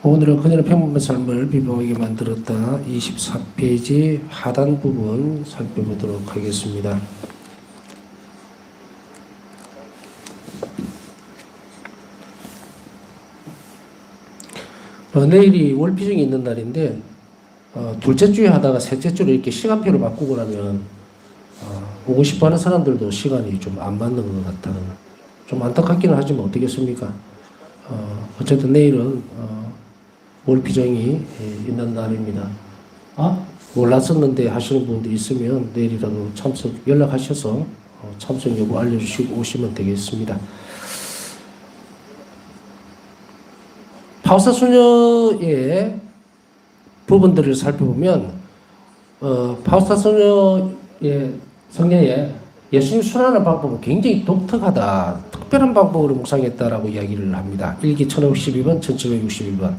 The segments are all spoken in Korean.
오늘은 그녀의 평범한 삶을 비범하게 만들었다. 24페이지 하단 부분 살펴보도록 하겠습니다. 내일이 월피정이 있는 날인데 둘째 주에 하다가 셋째 주로 이렇게 시간표를 바꾸고 나면 오고 싶어하는 사람들도 시간이 좀 안 맞는 것 같다는, 좀 안타깝기는 하지만 어떻겠습니까? 어쨌든 내일은 월피정이 있는 날입니다. 몰랐었는데 하시는 분들 있으면 내일이라도 참석 연락하셔서 참석 여부 알려주시고 오시면 되겠습니다. 파우스타 부분들을 살펴보면 파우스타 성녀의 예수님 순환하는 방법은 굉장히 독특하다, 특별한 방법으로 묵상했다라고 이야기를 합니다. 1기 1512번, 1761번.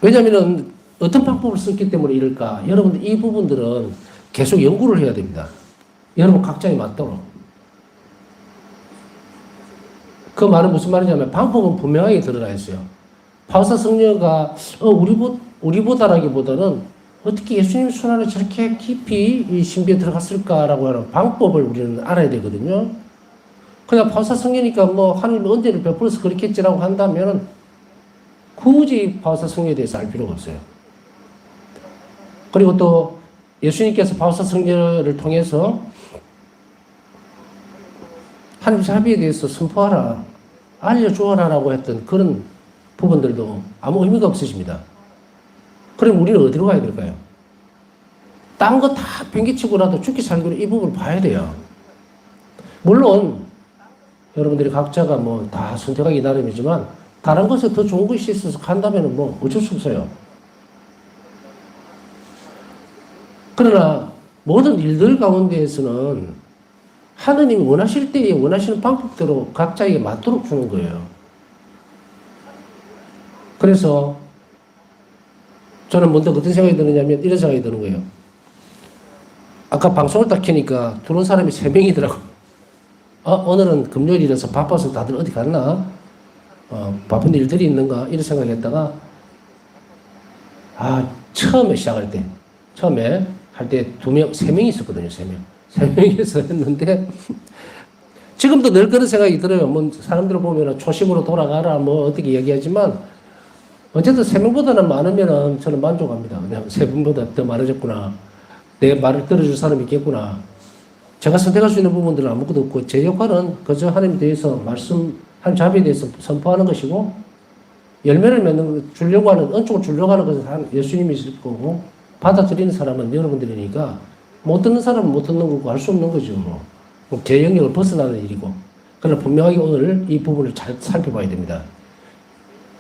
왜냐하면 어떤 방법을 썼기 때문에 이럴까? 여러분들 이 부분들은 계속 연구를 해야 됩니다. 여러분 각자에 맞도록. 그 말은 무슨 말이냐면 방법은 분명하게 드러나 있어요. 파우스타 성녀가 우리보다라기보다는 어떻게 예수님 순환에 저렇게 깊이 이 신비에 들어갔을까라고 하는 방법을 우리는 알아야 되거든요. 그냥 파우스타 성녀니까 뭐 하나님 은혜를 베풀어서 그렇겠지라고 한다면은 굳이 파우스타 성녀에 대해서 알 필요가 없어요. 그리고 또 예수님께서 파우스타 성녀를 통해서 하나님 자비에 대해서 선포하라, 알려주어라라고 했던 그런 부분들도 아무 의미가 없으십니다. 그럼 우리는 어디로 가야 될까요? 딴 거 다 변기치고라도 죽기 살기로 이 부분을 봐야 돼요. 물론 여러분들이 각자가 뭐 다 선택하기 나름이지만 다른 것에 더 좋은 것이 있어서 간다면 뭐 어쩔 수 없어요. 그러나 모든 일들 가운데에서는 하느님이 원하실 때에 원하시는 방법대로 각자에게 맞도록 주는 거예요. 그래서 저는 먼저 어떤 생각이 드느냐면 이런 생각이 드는 거예요. 아까 방송을 딱 켜니까 들어온 사람이 3명이더라고. 오늘은 금요일이라서 바빠서 다들 어디 갔나? 바쁜 일들이 있는가? 이런 생각을 했다가 처음에 시작할 때, 처음에 할 때 3명이 있었거든요. 3명이서 했는데 지금도 늘 그런 생각이 들어요. 뭐 사람들을 보면 초심으로 돌아가라 뭐 어떻게 얘기하지만 어쨌든 3명보다는 많으면 저는 만족합니다. 그냥 3명보다 더 많아졌구나. 내 말을 들어줄 사람이 있겠구나. 제가 선택할 수 있는 부분들은 아무것도 없고 제 역할은 그저 하나님에 대해서 하나님 자비에 대해서 선포하는 것이고 열매를 맺는 주려고 하는, 은총을 주려고 하는 것은 예수님이실 거고 받아들이는 사람은 여러분들이니까 못 듣는 사람은 못 듣는 거고 할 수 없는 거죠. 제 영역을 벗어나는 일이고. 그러나 분명하게 오늘 이 부분을 잘 살펴봐야 됩니다.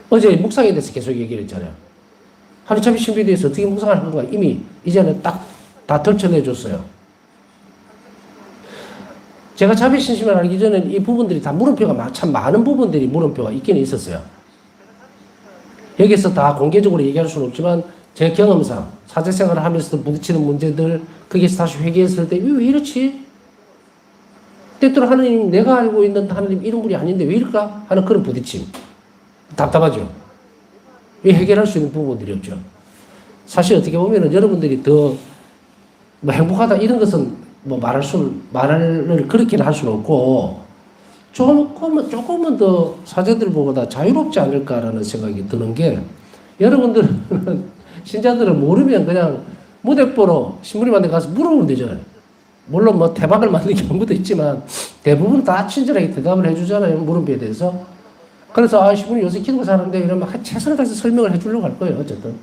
어제 묵상에 대해서 계속 얘기를 했잖아요. 하나님 자비 신비에 대해서 어떻게 묵상할 건가 이미 이제는 딱 다 덜쳐내줬어요. 제가 자비 신심을 알기 전에는 이 부분들이 다 물음표가 참 많은 부분들이 물음표가 있기는 있었어요. 여기서 다 공개적으로 얘기할 수는 없지만 제 경험상 사제생활을 하면서도 부딪히는 문제들, 거기에서 다시 회개했을 때 왜 이렇지? 때때로 하나님, 내가 알고 있는 하나님 이런 분이 아닌데 왜 이럴까? 하는 그런 부딪힘. 답답하죠. 왜 해결할 수 있는 부분들이 없죠. 사실 어떻게 보면 여러분들이 더 뭐 행복하다 이런 것은 뭐 말을 그렇게는 할 수는 없고 조금은 더 사제들보다 자유롭지 않을까라는 생각이 드는 게, 여러분들은 신자들은 모르면 그냥 무대 보러 신부님한테 가서 물어보면 되잖아요. 물론 뭐 대박을 만드는 경우도 있지만 대부분 다 친절하게 대답을 해주잖아요. 물음표에 대해서. 그래서 신부님 요새 기도가 잘하는데 이러면 최선을 다해서 설명을 해주려고 할 거예요. 어쨌든.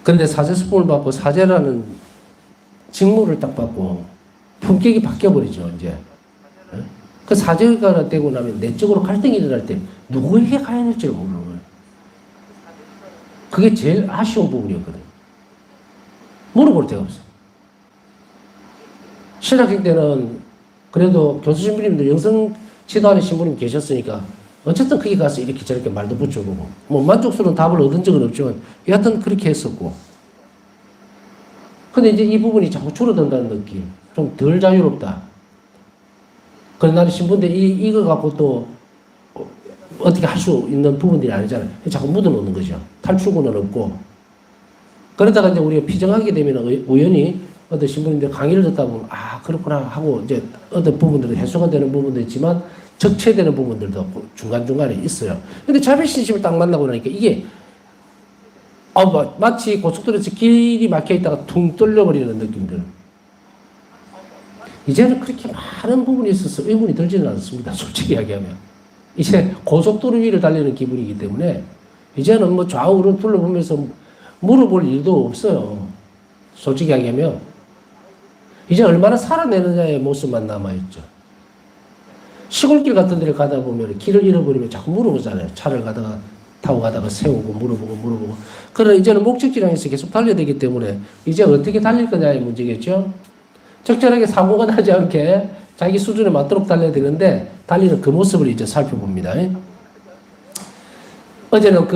그런데 사제 수품을 받고 사제라는 직무를 딱 받고 품격이 바뀌어버리죠. 이제. 그 사제가 되고 나면 내적으로 갈등이 일어날 때 누구에게 가야 될지를 모르는 거예요. 그게 제일 아쉬운 부분이었거든요. 물어볼 데가 없어요. 신학생 때는 그래도 교수 신부님들 영성 지도하는 신부님 계셨으니까 어쨌든 거기 가서 이렇게 저렇게 말도 붙여보고 뭐 만족스러운 답을 얻은 적은 없지만 여하튼 그렇게 했었고. 근데 이제 이 부분이 자꾸 줄어든다는 느낌, 좀 덜 자유롭다. 그런 날이 신부인데 이거 갖고 또 어떻게 할 수 있는 부분들이 아니잖아요. 자꾸 묻어놓는 거죠. 탈출구는 없고. 그러다가 이제 우리가 피정하게 되면 우연히 어떤 신부님들 강의를 듣다 보면 아 그렇구나 하고 이제 어떤 부분들은 해소가 되는 부분도 있지만 적체되는 부분들도 중간중간에 있어요. 근데 자비신심을 딱 만나고 나니까 이게 마치 고속도로에서 길이 막혀 있다가 퉁 뚫려버리는 느낌들. 이제는 그렇게 많은 부분에 있어서 의문이 들지는 않습니다. 솔직히 이야기하면. 이제 고속도로 위를 달리는 기분이기 때문에 이제는 뭐 좌우로 둘러보면서 물어볼 일도 없어요. 솔직히 이야기하면. 이제 얼마나 살아내느냐의 모습만 남아있죠. 시골길 같은 데를 가다 보면 길을 잃어버리면 자꾸 물어보잖아요. 차를 타고 가다가 세우고 물어보고. 그러나 이제는 목적지를 향해서 계속 달려야 되기 때문에 이제 어떻게 달릴 거냐의 문제겠죠. 적절하게 사고가 나지 않게 자기 수준에 맞도록 달려야 되는데 달리는 그 모습을 이제 살펴봅니다. 어제는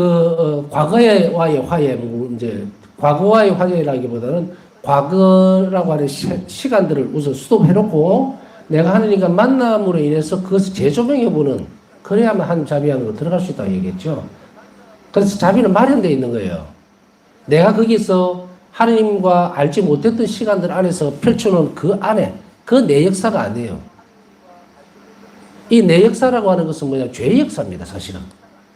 과거와의 화해 문제, 과거와의 화해라기보다는 과거라고 하는 시간들을 우선 스톱해놓고 내가 하느님과 만남으로 인해서 그것을 재조명해보는, 그래야만 하나님 자비 안으로 들어갈 수 있다고 얘기했죠. 그래서 자비는 마련되어 있는 거예요. 내가 거기서 하나님과 알지 못했던 시간들 안에서 펼쳐놓은 그 안에, 그 내 역사가 아니에요. 이 내 역사라고 하는 것은 뭐냐? 죄의 역사입니다, 사실은.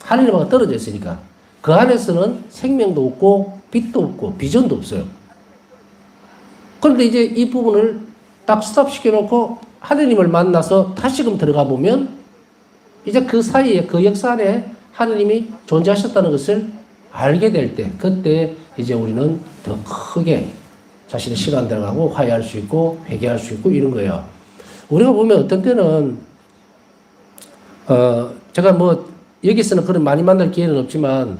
하나님과 떨어져 있으니까. 그 안에서는 생명도 없고, 빛도 없고, 비전도 없어요. 그런데 이제 이 부분을 딱 스톱시켜놓고 하나님을 만나서 다시금 들어가 보면 이제 그 사이에 그 역사 안에 하나님이 존재하셨다는 것을 알게 될 때, 그때 이제 우리는 더 크게 자신의 시간 들어가고 화해할 수 있고 회개할 수 있고 이런 거예요. 우리가 보면 어떤 때는 제가 뭐 여기서는 그런 많이 만날 기회는 없지만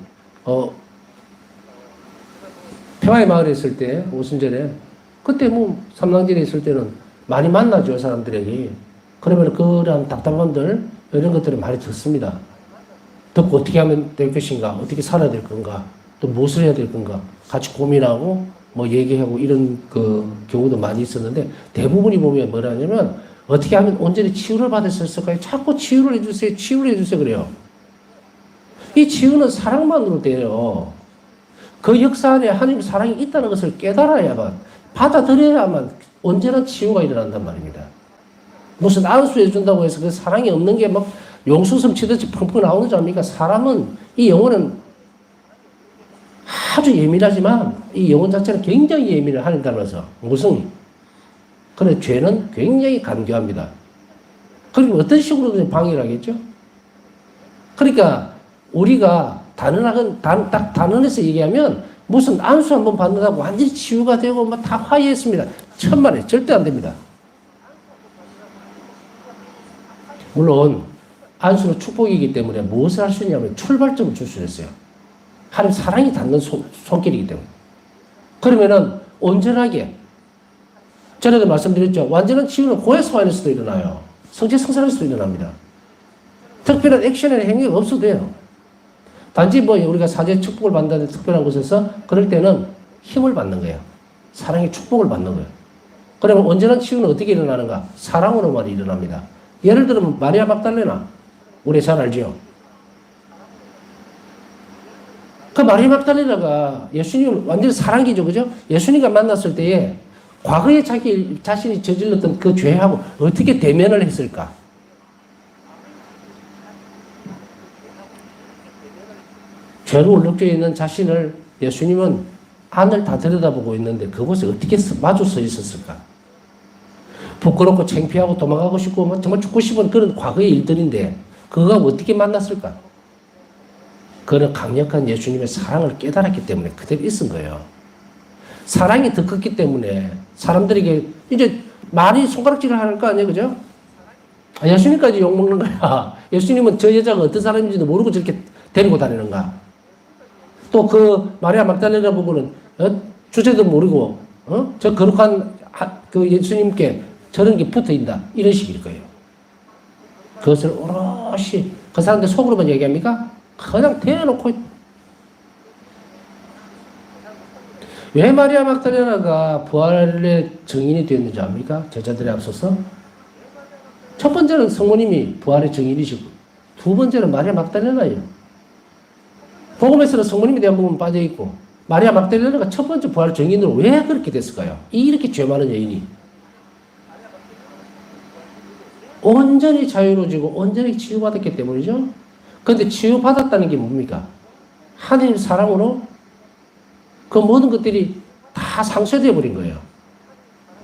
평화의 마을에 있을 때 오순절에 그때 뭐 삼랑절에 있을 때는 많이 만나죠, 사람들에게. 그러면 그런 답답함들 이런 것들을 많이 듣습니다. 듣고 어떻게 하면 될 것인가, 어떻게 살아야 될 건가, 또 무엇을 해야 될 건가 같이 고민하고 뭐 얘기하고 이런 그 경우도 많이 있었는데, 대부분이 보면 뭐라냐면 어떻게 하면 온전히 치유를 받을 수 있을까요? 자꾸 치유를 해주세요, 치유를 해주세요 그래요. 이 치유는 사랑만으로 돼요. 그 역사 안에 하나님의 사랑이 있다는 것을 깨달아야만, 받아들여야만 언제나 치유가 일어난단 말입니다. 무슨 안수해 준다고 해서 그 사랑이 없는 게 막 용수섬 치듯이 펑펑 나오는 줄 압니까? 사람은, 이 영혼은 아주 예민하지만 이 영혼 자체는 굉장히 예민해, 하나님 닮아서. 무성이. 그런데 죄는 굉장히 간교합니다. 그리고 어떤 식으로든 방해를 하겠죠? 그러니까 우리가 딱 단언해서 얘기하면 무슨 안수 한번 받는다고 완전히 치유가 되고 막 다 화해했습니다. 천만에 절대 안 됩니다. 물론 안수는 축복이기 때문에 무엇을 할 수 있냐면 출발점을 줄 수 있어요. 하나님 사랑이 닿는 손길이기 때문에. 그러면은 온전하게, 전에도 말씀드렸죠. 완전한 치유는 고해 소환에서도 일어나요. 성체 성산에서도 일어납니다. 특별한 액션이나 행위가 없어도 돼요. 단지 뭐 우리가 사제 축복을 받는다는 특별한 곳에서 그럴 때는 힘을 받는 거예요. 사랑의 축복을 받는 거예요. 그러면 온전한 치유는 어떻게 일어나는가? 사랑으로만 일어납니다. 예를 들면 마리아 막달레나, 우리 잘 알죠? 그 마리아 막달레나가 예수님을 완전히 사랑이죠, 그죠? 예수님과 만났을 때에 과거에 자기 자신이 저질렀던 그 죄하고 어떻게 대면을 했을까? 죄로 울룩져 있는 자신을 예수님은 안을 다 들여다보고 있는데 그곳에 어떻게 마주 서 있었을까? 부끄럽고 창피하고 도망가고 싶고 뭐 정말 죽고 싶은 그런 과거의 일들인데 그거가 어떻게 만났을까? 그는 강력한 예수님의 사랑을 깨달았기 때문에 그대로 있은 거예요. 사랑이 더 컸기 때문에 사람들에게 이제 많이 손가락질을 할 거 아니에요, 그죠? 예수님까지 욕먹는 거야. 예수님은 저 여자가 어떤 사람인지도 모르고 저렇게 데리고 다니는가? 또 그 마리아 막달레나 보고는 주제도 모르고 저 거룩한 그 예수님께 저런 게 붙어 있다, 이런 식일 거예요. 그것을 오롯이 그 사람들 속으로만 얘기합니까? 그냥 대놓고. 왜 마리아 막달레나가 부활의 증인이 되었는지 압니까? 제자들에 앞서서 첫 번째는 성모님이 부활의 증인이시고, 두 번째는 마리아 막달레나예요. 복음에서는 성모님에 대한 부분 빠져있고, 마리아 막달레나가 첫 번째 부활 증인으로 왜 그렇게 됐을까요? 이렇게 죄 많은 여인이. 온전히 자유로워지고 온전히 치유받았기 때문이죠. 그런데 치유받았다는 게 뭡니까? 하나님 사랑으로 그 모든 것들이 다 상쇄되어 버린 거예요.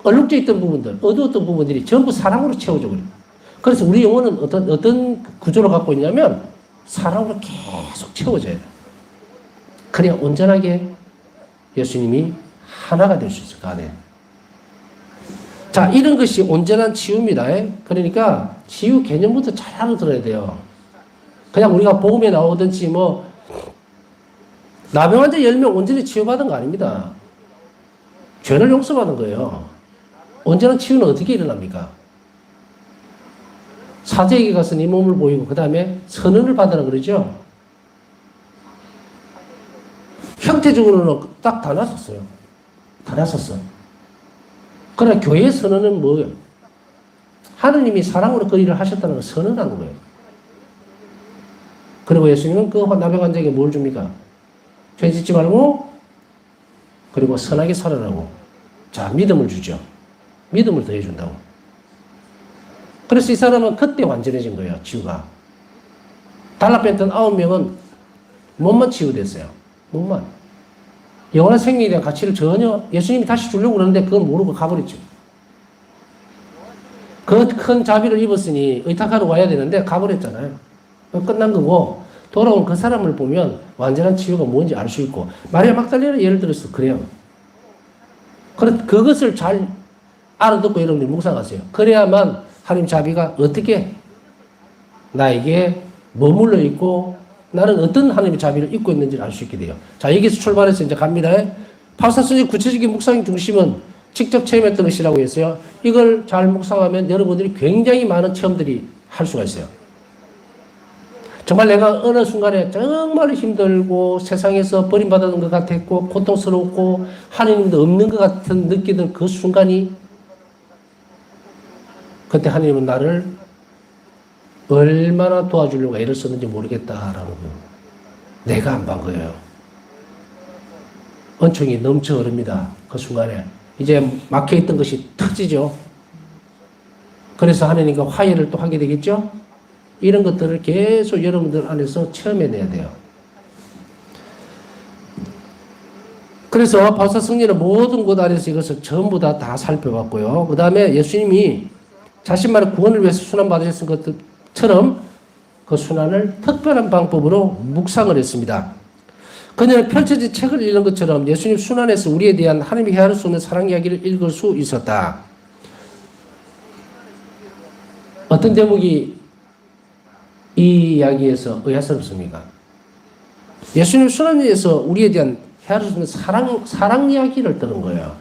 얼룩져 있던 부분들, 어두웠던 부분들이 전부 사랑으로 채워져 버린 거예요. 그래서 우리 영혼은 어떤 구조를 갖고 있냐면 사랑으로 계속 채워져야 돼요. 그래야 온전하게 예수님이 하나가 될 수 있을 거 아니에요. 자, 이런 것이 온전한 치유입니다. 그러니까 치유 개념부터 잘 알아들어야 돼요. 그냥 우리가 복음에 나오든지 뭐 나병 환자 10명 온전히 치유받은 거 아닙니다. 죄를 용서받은 거예요. 온전한 치유는 어떻게 일어납니까? 사제에게 가서 네 몸을 보이고 그 다음에 선언을 받으라 그러죠. 형태적으로는 딱 다 났었어요. 다 났었어. 그러나 교회의 선언은 뭐예요? 하느님이 사랑으로 그 일을 하셨다는 걸 선언하는 거예요. 그리고 예수님은 그 나병 환자에게 뭘 줍니까? 죄 짓지 말고 그리고 선하게 살아라고. 자, 믿음을 주죠. 믿음을 더해준다고. 그래서 이 사람은 그때 완전해진 거예요. 치유가. 달라뺐던 9명은 몸만 치유됐어요. 몸만. 영원한 생명에 대한 가치를 전혀 예수님이 다시 주려고 그러는데 그건 모르고 가버렸죠. 그 큰 자비를 입었으니 의탁하러 와야 되는데 가버렸잖아요. 끝난 거고 돌아온 그 사람을 보면 완전한 치유가 뭔지 알 수 있고 마리아 막달레나 예를 들어서 그래요. 그것을 잘 알아듣고 여러분들이 묵상하세요. 그래야만 하나님 자비가 어떻게 나에게 머물러 있고 나는 어떤 하나님의 자비를 입고 있는지를 알 수 있게 돼요. 자, 여기서 출발해서 이제 갑니다. 파사스의 구체적인 묵상의 중심은 직접 체험했던 것이라고 했어요. 이걸 잘 묵상하면 여러분들이 굉장히 많은 체험들이 할 수가 있어요. 정말 내가 어느 순간에 정말 힘들고 세상에서 버림받았던 것 같았고 고통스럽고 하나님도 없는 것 같은 느끼던 그 순간이 그때 하나님은 나를 얼마나 도와주려고 애를 썼는지 모르겠다라는 거예요. 내가 안 본 거예요. 은총이 넘쳐 흐릅니다. 그 순간에. 이제 막혀있던 것이 터지죠. 그래서 하나님과 화해를 또 하게 되겠죠. 이런 것들을 계속 여러분들 안에서 체험해내야 돼요. 그래서 바울사 승리는 모든 곳 안에서 이것을 전부 다 살펴봤고요. 그 다음에 예수님이 자신만의 구원을 위해서 순환받으셨던 것처럼 그 순환을 특별한 방법으로 묵상을 했습니다. 그녀는 펼쳐진 책을 읽는 것처럼 예수님 순환에서 우리에 대한 하나님이 헤아릴 수 없는 사랑 이야기를 읽을 수 있었다. 어떤 대목이 이 이야기에서 의아스럽습니까? 예수님 순환에서 우리에 대한 헤아릴 수 없는 사랑 이야기를 들은 거예요.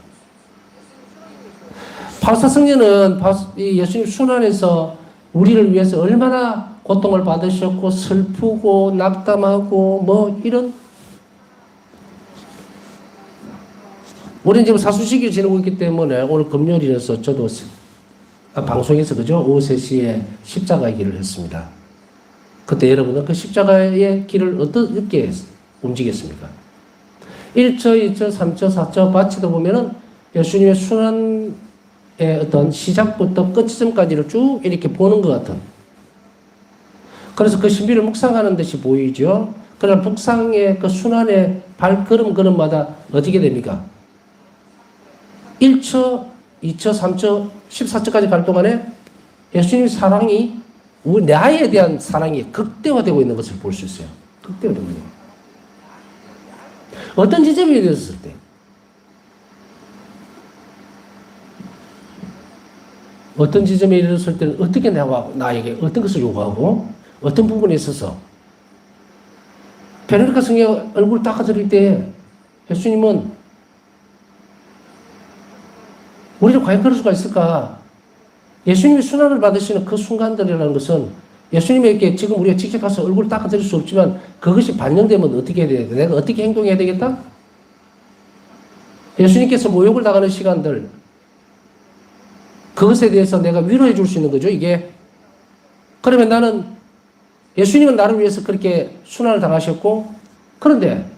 바울사 승려는 예수님 순환에서 우리를 위해서 얼마나 고통을 받으셨고 슬프고 낙담하고 뭐 이런 우리는 지금 사수시기를 지내고 있기 때문에 오늘 금요일이라서 저도 방송에서 그죠? 오후 3시에 십자가의 길을 했습니다. 그때 여러분은 그 십자가의 길을 어떻게 움직였습니까? 1초, 2초, 3초, 4초 바치다 보면은 예수님의 순환의 어떤 시작부터 끝지점까지를 쭉 이렇게 보는 것 같은. 그래서 그 신비를 묵상하는 듯이 보이죠. 그러나 묵상의 그 순환의 발걸음마다 어떻게 됩니까? 1초, 2초, 3초, 14초까지 갈 동안에 예수님의 사랑이 나에 대한 사랑이 극대화되고 있는 것을 볼 수 있어요. 극대화되고 있는 거예요. 어떤 지점이 되었을 때 어떤 지점에 이르렀을 때는 어떻게 나에게 어떤 것을 요구하고 어떤 부분에 있어서 베로니카 성녀가 얼굴 닦아드릴 때 예수님은 우리를 과연 그럴 수가 있을까? 예수님이 순환을 받으시는 그 순간들이라는 것은 예수님에게 지금 우리가 직접 가서 얼굴을 닦아드릴 수 없지만 그것이 반영되면 어떻게 해야 되겠다? 내가 어떻게 행동해야 되겠다? 예수님께서 모욕을 당하는 시간들 그것에 대해서 내가 위로해 줄 수 있는 거죠, 이게. 그러면 나는 예수님은 나를 위해서 그렇게 순환을 당하셨고, 그런데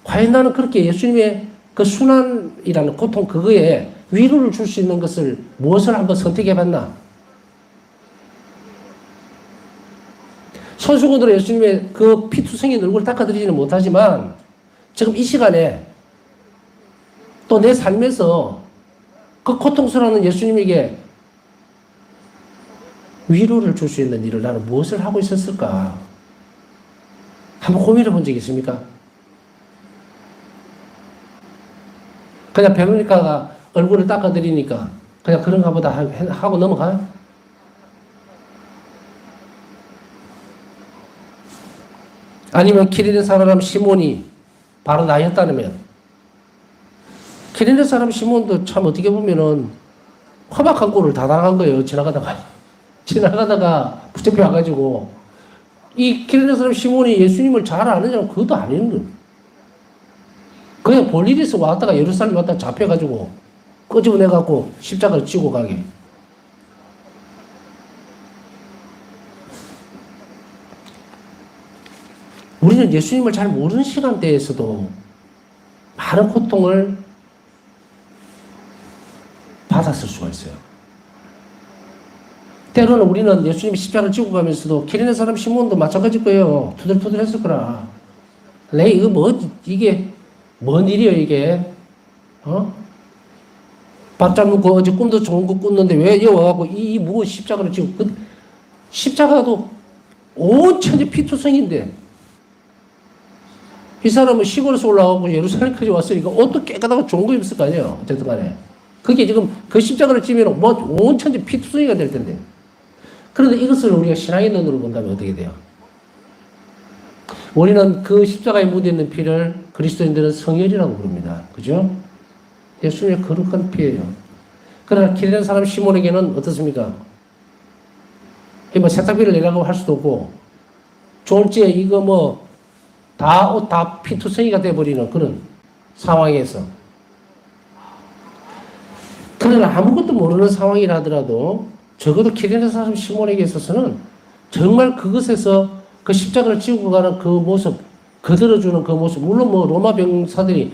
과연 나는 그렇게 예수님의 그 순환이라는 고통 그거에 위로를 줄 수 있는 것을 무엇을 한번 선택해 봤나? 손수건으로 예수님의 그 피투성인 얼굴을 닦아드리지는 못하지만 지금 이 시간에 또 내 삶에서 그 고통스러운 예수님에게 위로를 줄 수 있는 일을 나는 무엇을 하고 있었을까? 한번 고민해 본 적이 있습니까? 그냥 베로니카가 얼굴을 닦아드리니까 그냥 그런가 보다 하고 넘어가요? 아니면 키리네 사람 시몬이 바로 나였다면, 키리네 사람 시몬도 참 어떻게 보면은 험악한 꼴을 다 당한 거예요. 지나가다가 붙잡혀 와가지고, 이 키리네 사람 시몬이 예수님을 잘 아느냐면 그것도 아닌 거예요. 그냥 볼 일이 있어 왔다가 예루살렘 왔다가 잡혀가지고 끄집어내갖고 십자가를 지고 가게. 우리는 예수님을 잘 모르는 시간대에서도 많은 고통을 받았을 수가 있어요. 때로는 우리는 예수님이 십자가를 지고 가면서도 기린의 사람 시몬도 마찬가지일 거예요. 투덜투덜 했을 거라. 이게 뭔 일이에요, 이게? 밥잘 먹고 어제 꿈도 좋은 거 꿨는데 왜 여기 와갖고 이 무거운 십자가를 지고, 십자가도 온 천지 피투성인데, 이 사람은 시골에서 올라가고 예루살렘까지 왔으니까 옷도 깨끗하고 좋은 거 입었을 거 아니에요. 어쨌든 간에. 그게 지금 그 십자가를 지면 온 천지 피투성이가 될 텐데. 그런데 이것을 우리가 신앙의 눈으로 본다면 어떻게 돼요? 우리는 그 십자가에 묻어있는 피를 그리스도인들은 성혈이라고 부릅니다. 그죠? 예수님의 거룩한 피예요. 그러나 기린 사람 시몬에게는 어떻습니까? 세탁비를 내라고 할 수도 없고, 졸지에 이거 다 피투성이가 돼버리는 그런 상황에서. 그러나 아무것도 모르는 상황이라 하더라도 적어도 기린 사람 시몬에게 있어서는 정말 그것에서 그 십자가를 지고 가는 그 모습, 거들어주는 그 모습, 물론 로마 병사들이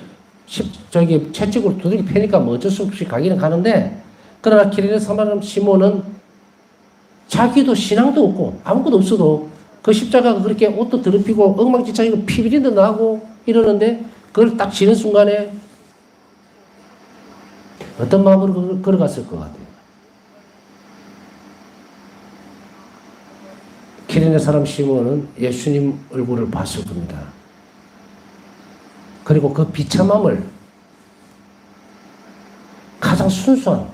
채찍으로 두들기 패니까 어쩔 수 없이 가기는 가는데, 그러나 기린의 사람 시몬은 자기도 신앙도 없고 아무것도 없어도 그 십자가가 그렇게 옷도 더럽히고 엉망진창이고 피비린내 나고 이러는데 그걸 딱 지는 순간에 어떤 마음으로 걸어갔을 것 같아요? 기린의 사람 시몬은 예수님 얼굴을 봤을 겁니다. 그리고 그 비참함을 가장 순수한,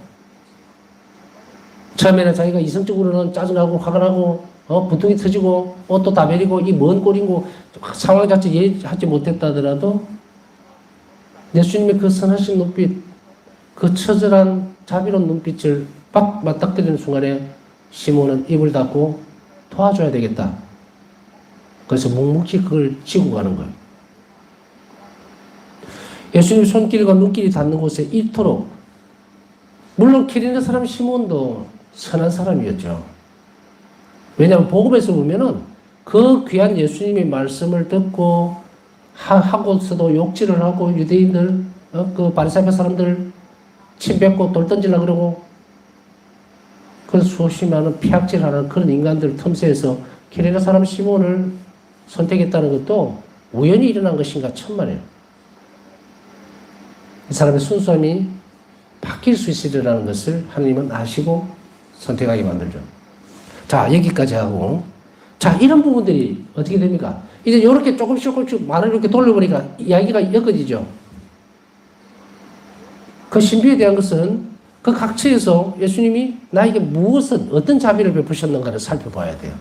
처음에는 자기가 이성적으로는 짜증나고 화가 나고 분통이 터지고 옷도 다 베리고 이 먼 꼴이고 상황 자체 이해하지 못했다 하더라도 예수님의 그 선하신 눈빛, 그 처절한 자비로운 눈빛을 막 맞닥뜨리는 순간에 시몬은 입을 닫고 도와줘야 되겠다. 그래서 묵묵히 그걸 지고 가는 거예요. 예수님 손길과 눈길이 닿는 곳에 이토록, 물론 기린의 사람 시몬도 선한 사람이었죠. 왜냐하면 복음에서 보면은 그 귀한 예수님의 말씀을 듣고 하고서도 욕질을 하고 유대인들, 그 바리새파 사람들 침 뱉고 돌 던지려고 그러고, 그 수없이 많은 피악질하는 그런 인간들 틈새에서 기린의 사람 시몬을 선택했다는 것도 우연히 일어난 것인가 천만에요. 이 사람의 순수함이 바뀔 수 있으리라는 것을 하나님은 아시고 선택하게 만들죠. 자, 여기까지 하고, 자, 이런 부분들이 어떻게 됩니까? 이제 이렇게 조금씩 말을 이렇게 돌려보니까 이야기가 엮어지죠. 그 신비에 대한 것은 그 각처에서 예수님이 나에게 어떤 자비를 베푸셨는가를 살펴봐야 돼요.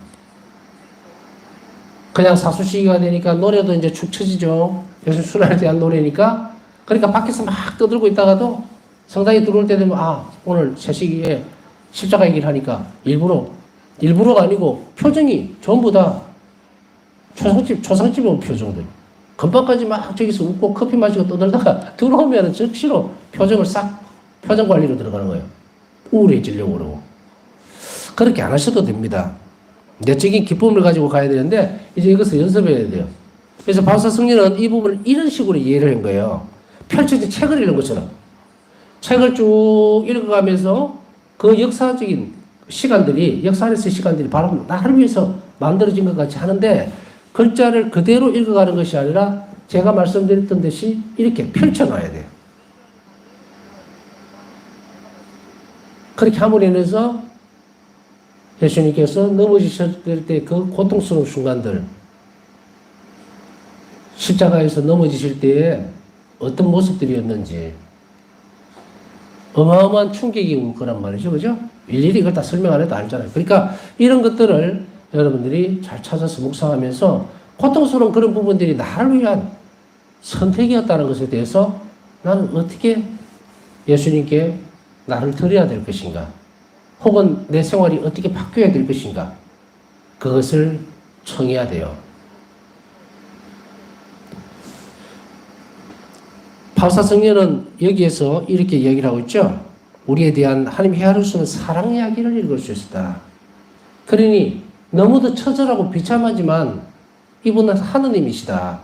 그냥 사수시기가 되니까 노래도 이제 축 처지죠. 예수님 순환에 대한 노래니까. 그러니까 밖에서 막 떠들고 있다가도 성당에 들어올 때 되면, 오늘 새시기에 십자가 얘기를 하니까 일부러가 아니고 표정이 전부 다 초상집에 온 표정들. 금방까지 막 저기서 웃고 커피 마시고 떠들다가 들어오면 즉시로 표정 관리로 들어가는 거예요. 우울해지려고 그러고. 그렇게 안 하셔도 됩니다. 내적인 기쁨을 가지고 가야 되는데 이제 이것을 연습해야 돼요. 그래서 바울사 성령은 이 부분을 이런 식으로 이해를 한 거예요. 펼쳐진 책을 읽는 것처럼. 책을 쭉 읽어가면서 그 역사적인 시간들이, 역사 안에서의 시간들이 바로 나를 위해서 만들어진 것 같이 하는데 글자를 그대로 읽어가는 것이 아니라 제가 말씀드렸던 듯이 이렇게 펼쳐놔야 돼요. 그렇게 함으로 인해서 예수님께서 넘어지셨을 때 그 고통스러운 순간들, 십자가에서 넘어지실 때에 어떤 모습들이었는지 어마어마한 충격이 올 거란 말이죠. 그죠? 일일이 이걸 다 설명 안 해도 알잖아요. 그러니까 이런 것들을 여러분들이 잘 찾아서 묵상하면서 고통스러운 그런 부분들이 나를 위한 선택이었다는 것에 대해서 나는 어떻게 예수님께 나를 드려야 될 것인가? 혹은 내 생활이 어떻게 바뀌어야 될 것인가? 그것을 청해야 돼요. 바울사 성령은 여기에서 이렇게 이야기를 하고 있죠. 우리에 대한 하나님 헤아릴 수 없는 사랑 이야기를 읽을 수 있다. 그러니 너무도 처절하고 비참하지만 이분은 하느님이시다.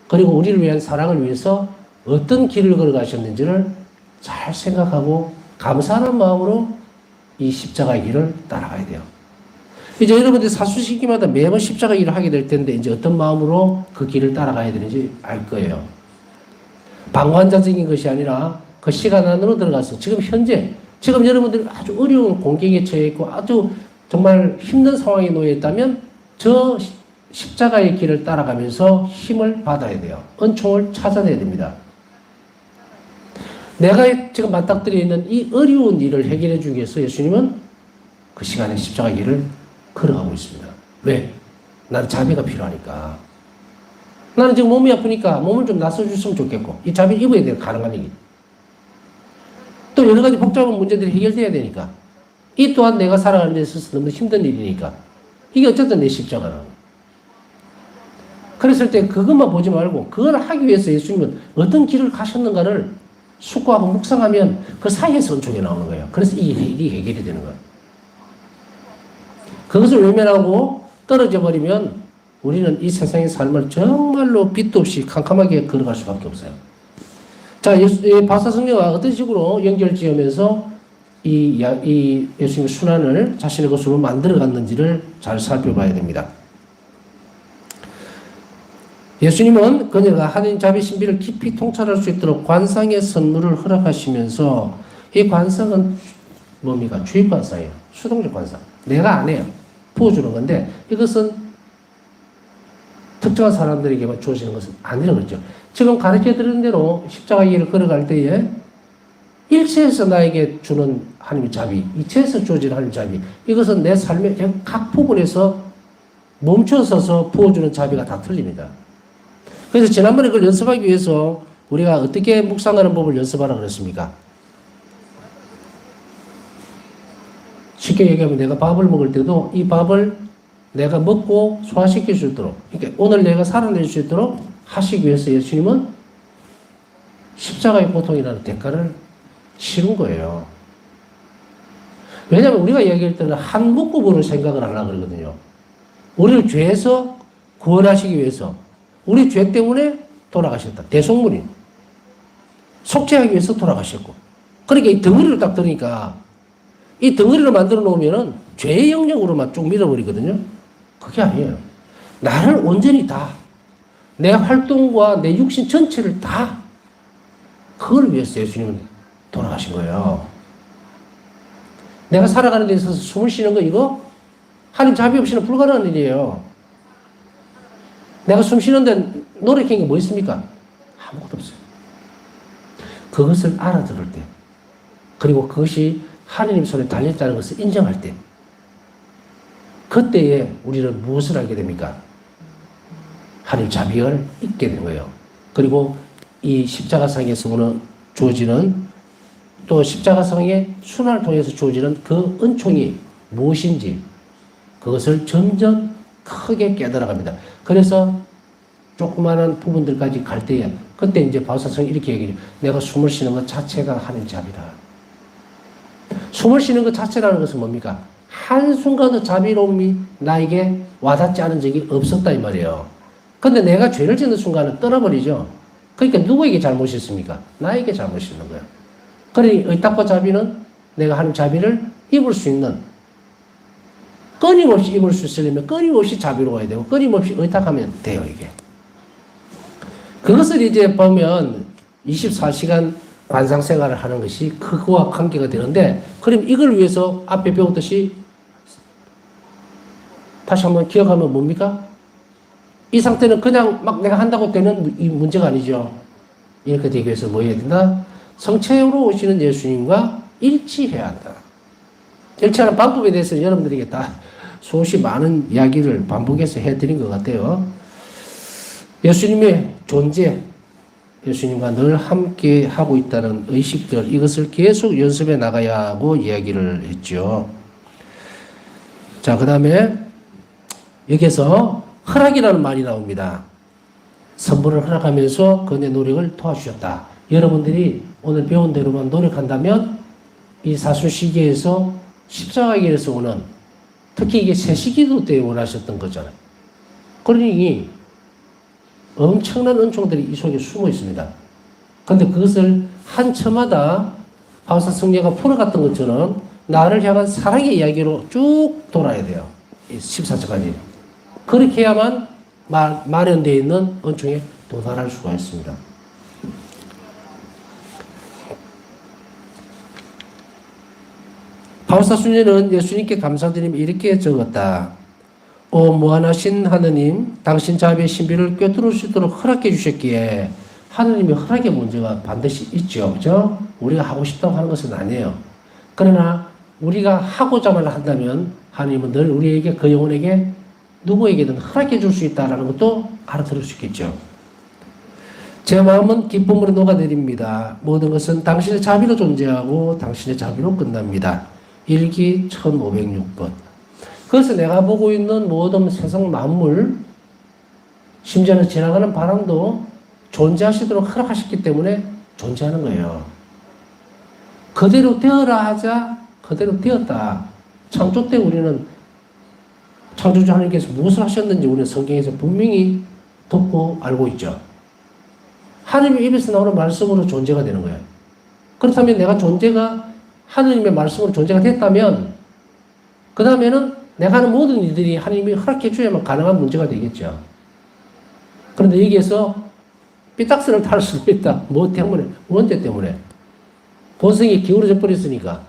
그리고 우리를 위한 사랑을 위해서 어떤 길을 걸어가셨는지를 잘 생각하고 감사하는 마음으로 이 십자가의 길을 따라가야 돼요. 이제 여러분들 사수시기마다 매번 십자가 일을 하게 될 텐데 이제 어떤 마음으로 그 길을 따라가야 되는지 알 거예요. 방관자적인 것이 아니라 그 시간 안으로 들어가서 지금 현재 지금 여러분들이 아주 어려운 공경에 처해 있고 아주 정말 힘든 상황에 놓여 있다면 저 십자가의 길을 따라가면서 힘을 받아야 돼요. 은총을 찾아내야 됩니다. 내가 지금 맞닥뜨려 있는 이 어려운 일을 해결해 주기 위해서 예수님은 그 시간에 십자가 길을 걸어가고 있습니다. 왜? 나는 자비가 필요하니까. 나는 지금 몸이 아프니까 몸을 좀 낫어줬으면 좋겠고 이 자비를 입어야 돼요. 가능한 얘기. 또 여러 가지 복잡한 문제들이 해결돼야 되니까 이 또한 내가 살아가는 데 있어서 너무 힘든 일이니까 이게 어쨌든 내 십자가라는 거예요. 그랬을 때 그것만 보지 말고 그걸 하기 위해서 예수님은 어떤 길을 가셨는가를 숙고하고 묵상하면 그 사이에서 은총이 나오는 거예요. 그래서 이 일이 해결이 되는 거예요. 그것을 외면하고 떨어져 버리면 우리는 이 세상의 삶을 정말로 빛도 없이 캄캄하게 걸어갈 수밖에 없어요. 자, 바울사 성령과 어떤 식으로 연결지으면서 이 예수님의 순환을 자신의 것으로 만들어갔는지를 잘 살펴봐야 됩니다. 예수님은 그녀가 하나님 자비 신비를 깊이 통찰할 수 있도록 관상의 선물을 허락하시면서 이 관상은 뭡니까? 주입 관상이에요. 수동적 관상. 내가 안 해요. 부어주는 건데 이것은 특정한 사람들에게만 주어지는 것은 아니라고 그랬죠. 지금 가르쳐 드린 대로 십자가 길을 걸어갈 때에 일체에서 나에게 주는 하나님의 자비, 이체에서 주어지는 하나님의 자비, 이것은 내 삶의 각 부분에서 멈춰서서 부어주는 자비가 다 틀립니다. 그래서 지난번에 그걸 연습하기 위해서 우리가 어떻게 묵상하는 법을 연습하라 그랬습니까? 쉽게 얘기하면 내가 밥을 먹을 때도 이 밥을 내가 먹고 소화시킬 수 있도록, 그러니까 오늘 내가 살아낼 수 있도록 하시기 위해서 예수님은 십자가의 고통이라는 대가를 치른 거예요. 왜냐하면 우리가 얘기할 때는 한 묶어보는 생각을 하려고 그러거든요. 우리를 죄에서 구원하시기 위해서 우리 죄 때문에 돌아가셨다. 대속물인. 속죄하기 위해서 돌아가셨고. 그러니까 이 덩어리를 딱 들으니까 이 덩어리를 만들어 놓으면은 죄의 영역으로만 쭉 밀어버리거든요. 그게 아니에요. 나를 온전히 다, 내 활동과 내 육신 전체를 다, 그걸 위해서 예수님은 돌아가신 거예요. 내가 살아가는 데 있어서 숨을 쉬는 거 이거 하나님 자비 없이는 불가능한 일이에요. 내가 숨 쉬는데 노력한 게 뭐 있습니까? 아무것도 없어요. 그것을 알아들을 때, 그리고 그것이 하나님 손에 달렸다는 것을 인정할 때, 그때에 우리는 무엇을 알게 됩니까? 하나님 자비를 잊게 되는 거예요. 그리고 이 십자가상에서 오는 주어지는, 또 십자가상의 순환을 통해서 주어지는 그 은총이 무엇인지 그것을 점점 크게 깨달아갑니다. 그래서 조그마한 부분들까지 갈 때에 그때 이제 바울사성이 이렇게 얘기해요. 내가 숨을 쉬는 것 자체가 하나님 자비다. 숨을 쉬는 것 자체라는 것은 뭡니까? 한순간도 자비로움이 나에게 와닿지 않은 적이 없었다 이 말이에요. 근데 내가 죄를 짓는 순간은 떠나버리죠. 그러니까 누구에게 잘못이 있습니까? 나에게 잘못이 있는 거예요. 그러니 의탁과 자비는 내가 하는 자비를 입을 수 있는, 끊임없이 입을 수 있으려면 끊임없이 자비로워야 되고 끊임없이 의탁하면 돼요 이게. 그것을 이제 보면 24시간 관상생활을 하는 것이 그거와 관계가 되는데, 그럼 이걸 위해서 앞에 배웠듯이 다시 한번 기억하면 뭡니까? 이 상태는 그냥 막 내가 한다고 되는 이 문제가 아니죠. 이렇게 되기 위해서 뭐 해야 된다? 성체로 오시는 예수님과 일치해야 한다. 일치하는 방법에 대해서 여러분들에게 다 수없이 많은 이야기를 반복해서 해드린 것 같아요. 예수님의 존재, 예수님과 늘 함께 하고 있다는 의식들, 이것을 계속 연습해 나가야 하고 이야기를 했죠. 자, 그 다음에 여기에서 허락이라는 말이 나옵니다. 선물을 허락하면서 그의 노력을 도와주셨다. 여러분들이 오늘 배운 대로만 노력한다면 이 사순시기에서 십자가에서 오는, 특히 이게 새시기도 때 원하셨던 거잖아요. 그러니 엄청난 은총들이 이 속에 숨어 있습니다. 그런데 그것을 한 처마다 바울사 성녀가 풀어갔던 것처럼 나를 향한 사랑의 이야기로 쭉 돌아야 돼요. 14절까지. 그렇게 해야만 마련되어 있는 은총에 도달할 수가 있습니다. 바울사 순례는 예수님께 감사드리며 이렇게 적었다. 오 무한하신 하느님, 당신 자비의 신비를 꿰뚫을 수 있도록 허락해 주셨기에, 하느님의 허락의 문제가 반드시 있죠. 그죠? 우리가 하고 싶다고 하는 것은 아니에요. 그러나 우리가 하고자만 한다면 하느님은 늘 우리에게, 그 영혼에게 누구에게든 허락해 줄 수 있다는 것도 알아들을 수 있겠죠. 제 마음은 기쁨으로 녹아내립니다. 모든 것은 당신의 자비로 존재하고 당신의 자비로 끝납니다. 일기 1506번. 그래서 내가 보고 있는 모든 세상 만물, 심지어는 지나가는 바람도 존재하시도록 허락하셨기 때문에 존재하는 거예요. 그대로 되어라 하자 그대로 되었다. 창조 때 우리는 창조주 하나님께서 무엇을 하셨는지 우리는 성경에서 분명히 듣고 알고 있죠. 하나님의 입에서 나오는 말씀으로 존재가 되는 거예요. 그렇다면 내가 존재가 하나님의 말씀으로 존재가 됐다면 그 다음에는 내가 하는 모든 일들이 하나님이 허락해 줘야만 가능한 문제가 되겠죠. 그런데 여기에서 삐딱선을 탈 수도 있다. 뭐 때문에? 원죄 때문에. 본성이 기울어져 버렸으니까.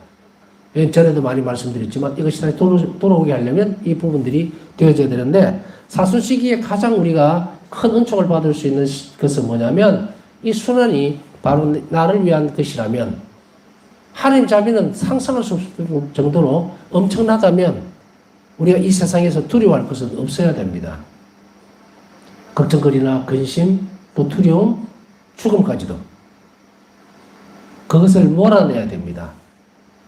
전에도 많이 말씀드렸지만 이것이 다시 돌아오게 하려면 이 부분들이 되어져야 되는데, 사순시기에 가장 우리가 큰 은총을 받을 수 있는 것은 뭐냐면 이 순환이 바로 나를 위한 것이라면, 하나님 자비는 상상할 수 없을 정도로 엄청나다면 우리가 이 세상에서 두려워할 것은 없어야 됩니다. 걱정거리나 근심, 또 두려움, 죽음까지도. 그것을 몰아내야 됩니다.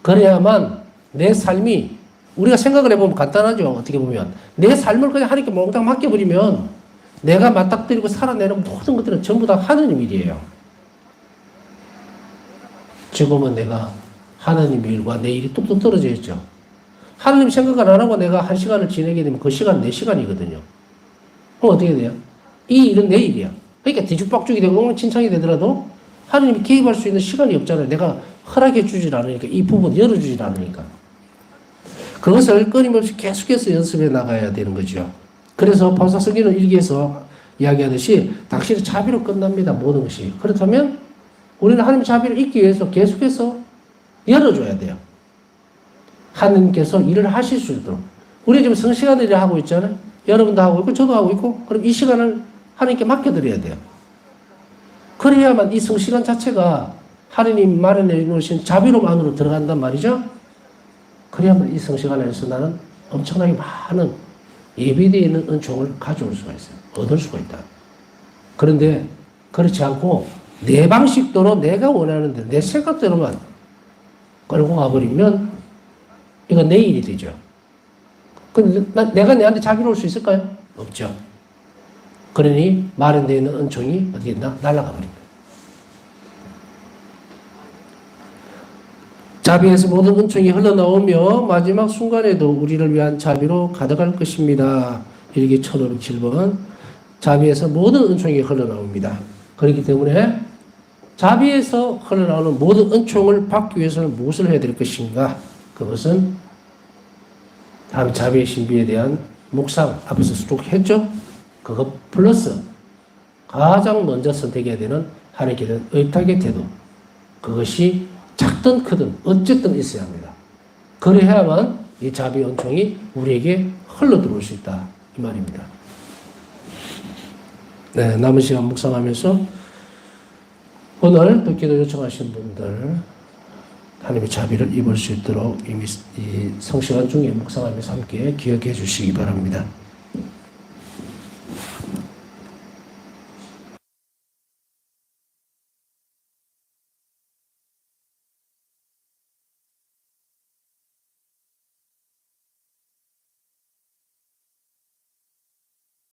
그래야만 내 삶이, 우리가 생각을 해보면 간단하죠. 어떻게 보면. 내 삶을 그냥 하나님께 몽땅 맡겨버리면 내가 맞닥뜨리고 살아내는 모든 것들은 전부 다 하느님 일이에요. 지금은 내가 하나님 일과 내 일이 뚝뚝 떨어져 있죠. 하나님 생각을 안 하고 내가 한 시간을 지내게 되면 그 시간 내 시간이거든요. 그럼 어떻게 돼요? 이 일은 내 일이야. 그러니까 뒤죽박죽이 되고 엉망진창이 되더라도 하나님이 개입할 수 있는 시간이 없잖아요. 내가 허락해 주질 않으니까, 이 부분 열어주질 않으니까. 그것을 끊임없이 계속해서 연습해 나가야 되는 거죠. 그래서 바울사 성경은 일기에서 이야기하듯이 당신의 자비로 끝납니다. 모든 것이. 그렇다면 우리는 하나님의 자비를 잊기 위해서 계속해서 열어줘야 돼요. 하나님께서 일을 하실 수 있도록. 우리 지금 성시간 일을 하고 있잖아요. 여러분도 하고 있고 저도 하고 있고, 그럼 이 시간을 하나님께 맡겨드려야 돼요. 그래야만 이 성시간 자체가 하나님 마련해 놓으신 자비로 안으로 들어간단 말이죠. 그래야만 이 성시간에서 나는 엄청나게 많은 예비되어 있는 은총을 가져올 수가 있어요. 얻을 수가 있다. 그런데 그렇지 않고 내 방식대로 내가 원하는 대로 내 생각대로만 끌고 가버리면 이건 내 일이 되죠. 근데 내가 내한테 자비로울 수 있을까요? 없죠. 그러니 마련되어 있는 은총이 어떻게 됐나? 날아가 버립니다. 자비에서 모든 은총이 흘러나오며 마지막 순간에도 우리를 위한 자비로 가득할 것입니다. 일기 1507번. 자비에서 모든 은총이 흘러나옵니다. 그렇기 때문에 자비에서 흘러나오는 모든 은총을 받기 위해서는 무엇을 해야 될 것인가? 그것은 다음 자비의 신비에 대한 묵상 앞에서 쭉 했죠. 그것 플러스 가장 먼저 선택해야 되는 하나님께 대한 의탁의 태도. 그것이 작든 크든 어쨌든 있어야 합니다. 그래야만 이 자비 은총이 우리에게 흘러 들어올 수 있다. 이 말입니다. 네, 남은 시간 묵상하면서 오늘 듣기도 요청하신 분들 하나님의 자비를 입을 수 있도록 이 성시간 중에 묵상하면서 함께 기억해 주시기 바랍니다.